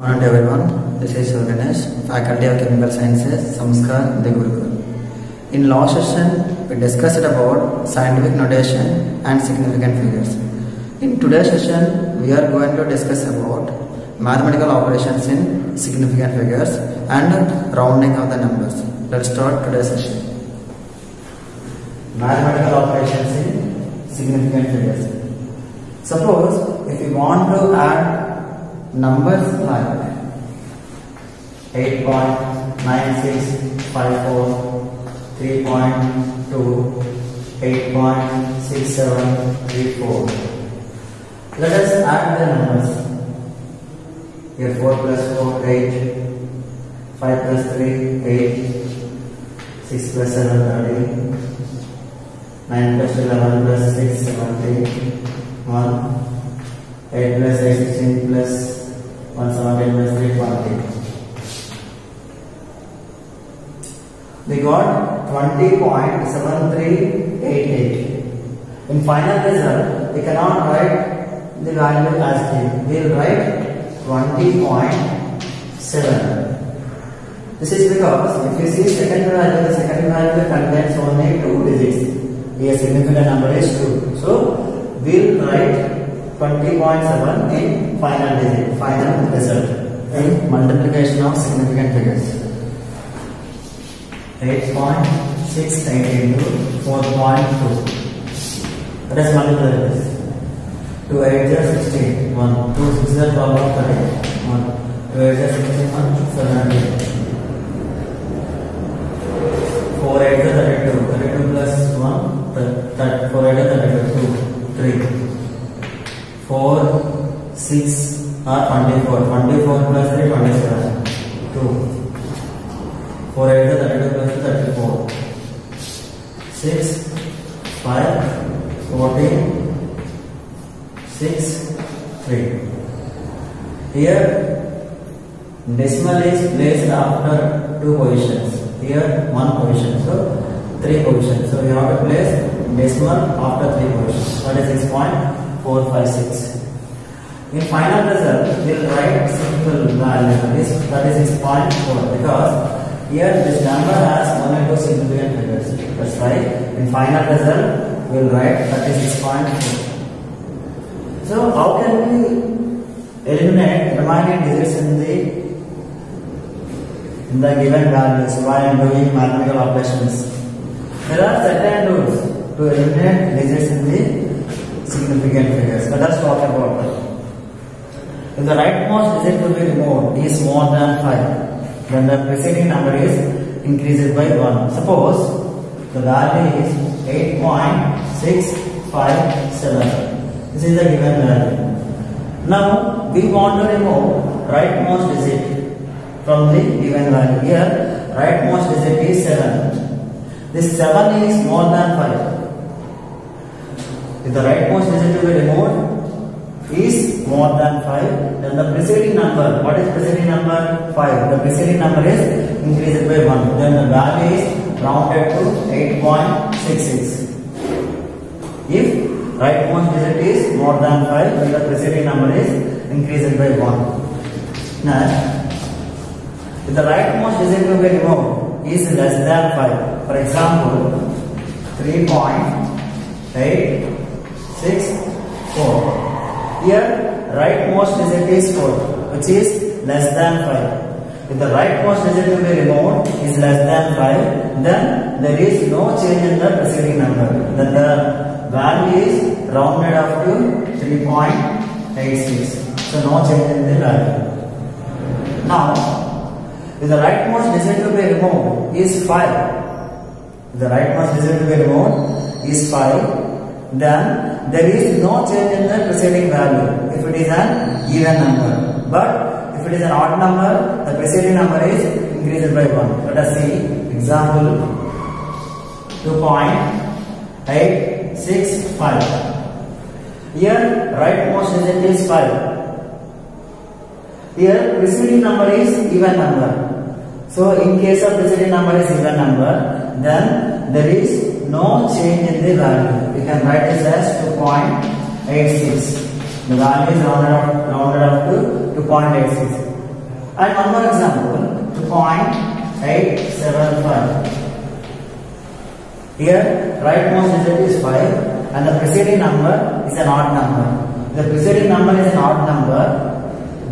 Morning everyone, this is Ganesh, Faculty of Chemical Sciences, Samskar, the Gurukul. In last session, we discussed about scientific notation and significant figures. In today's session, we are going to discuss about mathematical operations in significant figures and rounding of the numbers. Let's start today's session. Mathematical operations in significant figures. Suppose if you want to add numbers like 8.9654, 3.2, 8.6734. Let us add the numbers. Here 4 plus 4, 8, 5 plus 3, 8, 6 plus 7, 13, 9 plus 11 plus 6, 17, 1, 8 plus 8, 16 plus 117 plus 340. We got 20.7388. In final result, we cannot write the value as it. We will write 20.7. This is because if you see second value, the second value contains only 2 digits. Here significant number is 2. So we will write 20.7 in final digit, final result in multiplication of significant figures. 8.68 into 4.2. Let us multiply this. 2 8 is 16. 1. 2 6 is 12 30. 1. 2 8 is 61. 70. 4 8 is 32. 32 plus 1. 4 8 is 32. 2. 3. 4, 6 are 24. 24 plus 3, 27. 2. 4, 8 is 32 plus 34. 6, 5, 14, 6, 3. Here, decimal is placed after 2 positions. Here, 1 position. So, 3 positions. So, we have to place decimal after 3 positions. That is 6.456. In final result, we will write simple value that is 6.4 because here this number has only 2 significant figures. That's right. In final result, we will write 36.4. So how can we eliminate remaining digits in the given values while doing mathematical operations? There are certain rules to eliminate digits in the significant figures. Let us talk about that. If the rightmost digit to be removed is more than 5, then the preceding number is increased by 1. Suppose the value is 8.657. This is the given value. Now we want to remove rightmost digit from the given value. Here rightmost digit is 7. This 7 is more than 5. If the rightmost digit to be removed is more than 5, then the preceding number, what is preceding number? 5. The preceding number is increased by 1. Then the value is rounded to 8.66. If rightmost digit is more than 5, then the preceding number is increased by 1. Now, if the rightmost digit to be removed is less than 5, for example, 3.864. Here, rightmost digit is 4, which is less than 5. If the rightmost digit to be removed is less than 5, then there is no change in the preceding number. Then the value is rounded up to 3.86. So no change in the value. Now, if the rightmost digit to be removed is 5, if the rightmost digit to be removed is 5, then there is no change in the preceding value if it is an even number. But if it is an odd number, the preceding number is increased by 1. Let us see example 2.865. Here rightmost digit is 5. Here preceding number is even number. So in case of preceding number is even number, then there is no change in the value. We can write this as 2.86. The value is rounded up to 2.86. And one more example, 2.875. Here, rightmost digit is 5 and the preceding number is an odd number. If the preceding number is an odd number,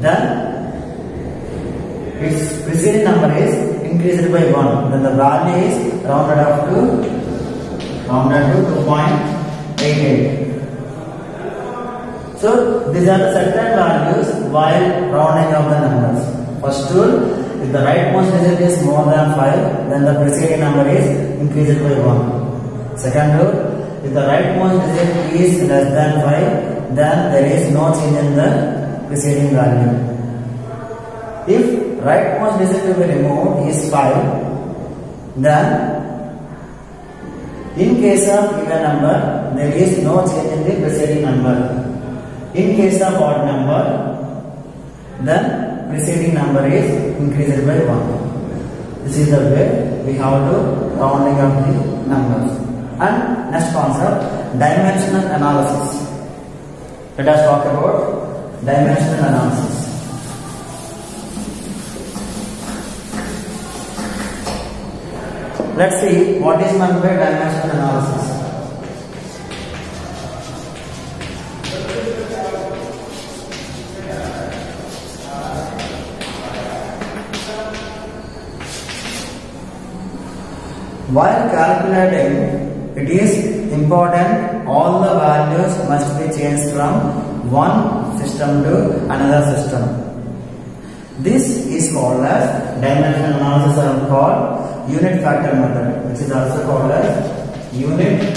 then its preceding number is increased by 1. Then the value is rounded to 2.88. So these are the certain values while rounding up the numbers. First rule, if the rightmost digit is more than 5, then the preceding number is increased by 1. Second rule, if the rightmost digit is less than 5, then there is no change in the preceding value. If rightmost digit to be removed is 5, then in case of even number, there is no change in the preceding number. In case of odd number, then preceding number is increased by 1. This is the way we have to rounding up the numbers. And next concept, dimensional analysis. Let us talk about dimensional analysis. Let's see what is meant by dimensional analysis. While calculating, it is important all the values must be changed from one system to another system. This is called as dimensional analysis, or called unit factor method, which is also called as unit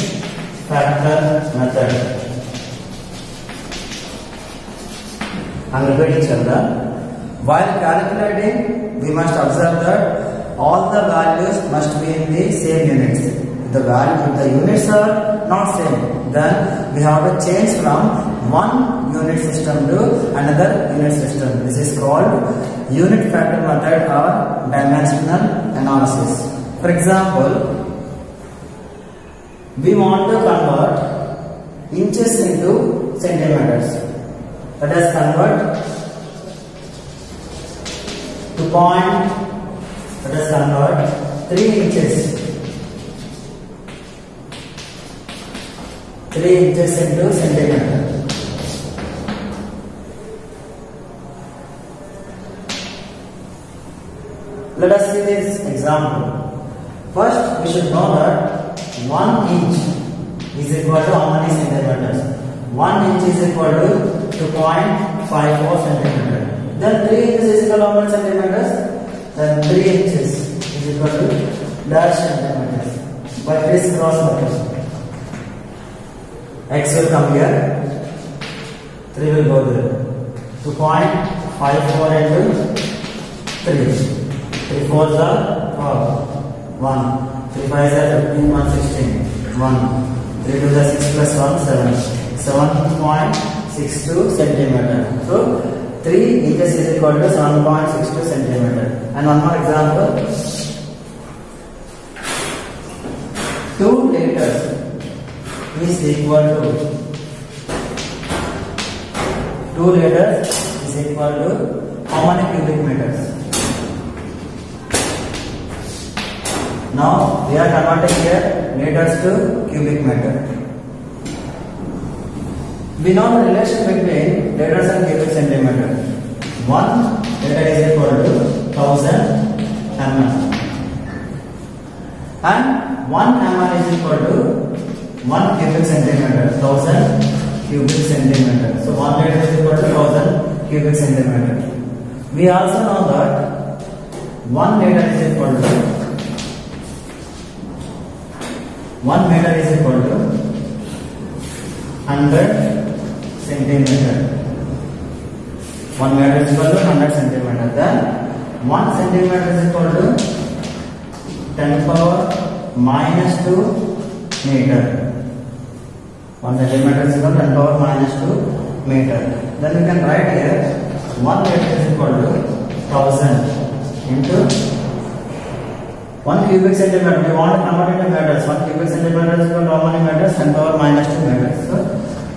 factor method. I am repeating further. While calculating, we must observe that all the values must be in the same units. If the units are not same, then we have to change from one unit system to another unit system. This is called unit factor method or dimensional analysis. For example, we want to convert inches into centimeters. Let us convert to let us convert 3 inches. 3 inches into centimeter. Let us see this example. First, we should know that 1 inch is equal to how many centimeters? 1 inch is equal to 2.54 centimeters. Then 3 inches is equal to how many centimeters? Then 3 inches is equal to dash centimeters. By this cross multiply, x will come here, 3 will go there. 2.54 into 3. 3 4s are 1. 3 5s are 15, 1 16. 1. 3 2s are 6 plus 1 7. 7.62 centimeter. So 3 inches is equal to 7.62 centimeter. And one more example. 2 liters is equal to 2 liters is equal to how many cubic meters? Now we are converting here liters to cubic meter. We know the relation between liters and cubic centimeter. 1 liter is equal to 1000 ml. And 1 ml is equal to 1 cubic centimeter. 1000 cubic centimeter. So 1 liter is equal to 1000 cubic centimeter. We also know that 1 liter is equal to 1 meter is equal to 100 centimeter. 1 meter is equal to 100 centimeter. Then 1 centimeter is equal to 10 power minus 2 meter. 1 centimeter is equal to 10 power minus 2 meter. Then we can write here 1 meter is equal to 1000 into 1 cubic centimeter. We want to convert it to meters. 1 cubic centimeter is equal to how many meters? 10 power minus 2 meters. So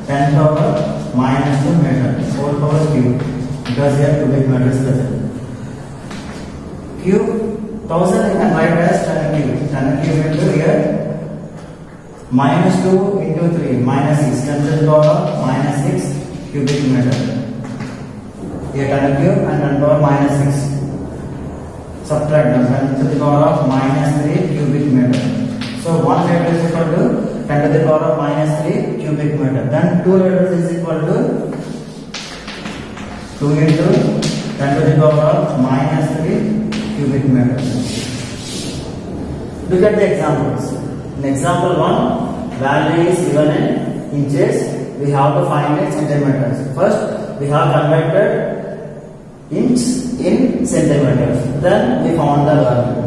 10 power minus 2 meters. 4 power cube. Because here cubic meters present. cube 1000 you can write as 10 cube. 10 cube into here minus 2 into 3 minus 6 10 to the power of minus 6 cubic meter. Here 10 cube and 10 to the power minus 6. Subtract them 10 to the power of minus 3 cubic meter. So 1 liter is equal to 10 to the power of minus 3 cubic meter. Then 2 liters is equal to 2 into 10 to the power of minus 3 cubic meter. Look at the examples. In example 1, value is given in inches. We have to find it centimeters. First, we have converted inch in centimeters. Then we found the value.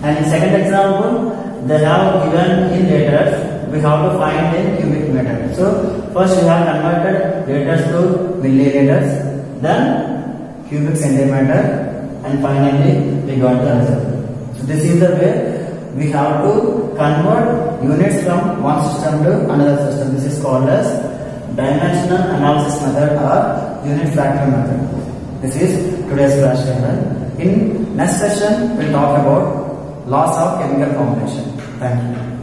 And in second example, they have given in liters. We have to find in cubic meter. So first we have converted liters to milliliters, then cubic centimeter, and finally we got the result. So this is the way we have to convert units from one system to another system. This is called as dimensional analysis method or unit factor method. This is today's class channel. In next session, we'll talk about laws of chemical combination. Thank you.